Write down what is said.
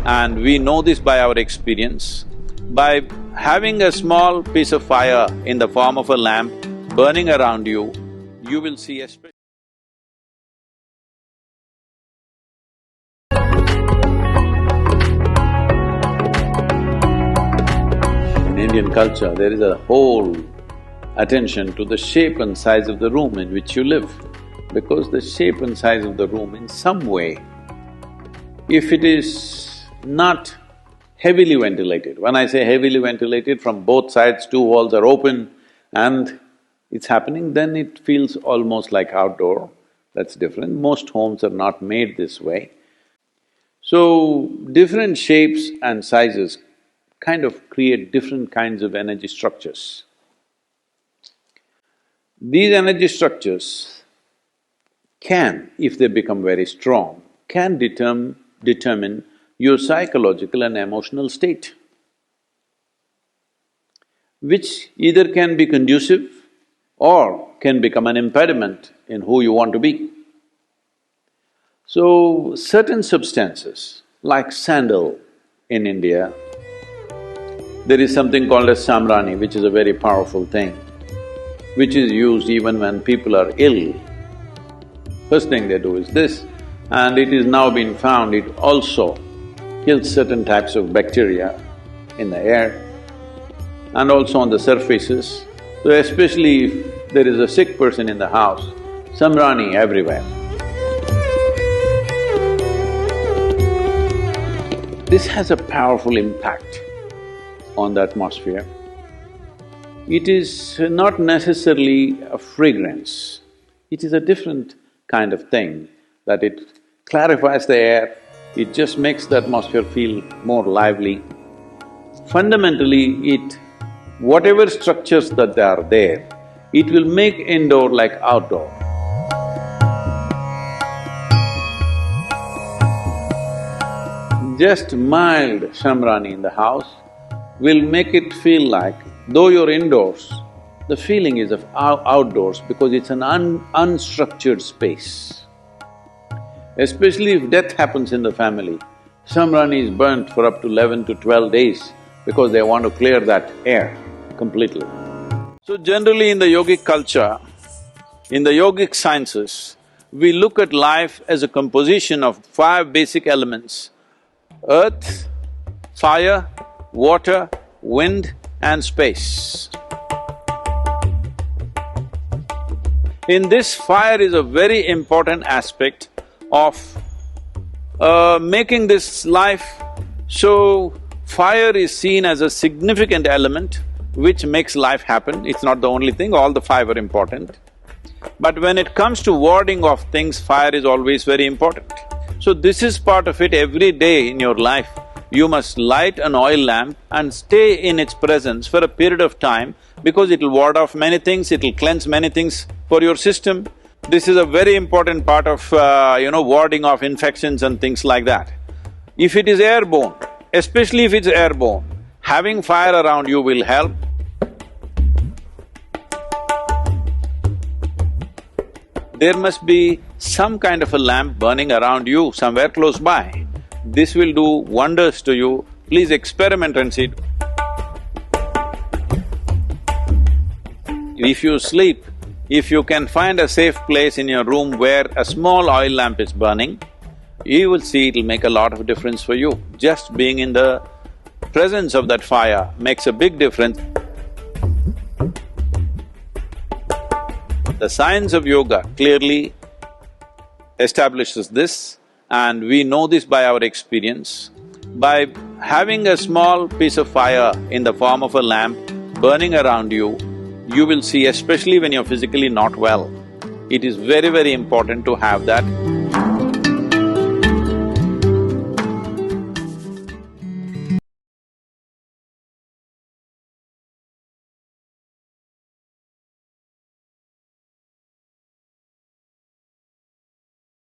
and we know this by our experience. By having a small piece of fire in the form of a lamp burning around you, you will see especially… In Indian culture, there is a whole attention to the shape and size of the room in which you live, because the shape and size of the room in some way, if it is not heavily ventilated, when I say heavily ventilated, from both sides two walls are open and it's happening, then it feels almost like outdoor. That's different. Most homes are not made this way. So, different shapes and sizes kind of create different kinds of energy structures. These energy structures can, if they become very strong, can determine your psychological and emotional state, which either can be conducive or can become an impediment in who you want to be. So, certain substances, like sandal in India, there is something called as samrani, which is a very powerful thing, which is used even when people are ill. First thing they do is this, and it is now been found it also kills certain types of bacteria in the air and also on the surfaces. So especially if there is a sick person in the house, samrani everywhere. This has a powerful impact on the atmosphere. It is not necessarily a fragrance, it is a different kind of thing, that it clarifies the air, it just makes the atmosphere feel more lively. Fundamentally, whatever structures that are there, it will make indoor like outdoor. Just mild samrani in the house will make it feel like, though you're indoors, the feeling is of outdoors because it's an unstructured space. Especially if death happens in the family, samrani is burnt for up to 11 to 12 days because they want to clear that air completely. So generally in the yogic culture, in the yogic sciences, we look at life as a composition of 5 basic elements: earth, fire, water, wind and space. In this, fire is a very important aspect of making this life. So, fire is seen as a significant element which makes life happen. It's not the only thing, all the 5 are important. But when it comes to warding off things, fire is always very important. So this is part of it. Every day in your life, you must light an oil lamp and stay in its presence for a period of time, because it'll ward off many things, it'll cleanse many things for your system. This is a very important part of, warding off infections and things like that. If it is airborne, especially if it's airborne, having fire around you will help. There must be some kind of a lamp burning around you somewhere close by. This will do wonders to you. Please experiment and see. If you sleep, if you can find a safe place in your room where a small oil lamp is burning, you will see it'll make a lot of difference for you. Just being in the presence of that fire makes a big difference. The science of yoga clearly establishes this, and we know this by our experience. By having a small piece of fire in the form of a lamp burning around you, you will see, especially when you're physically not well, it is very, very important to have that.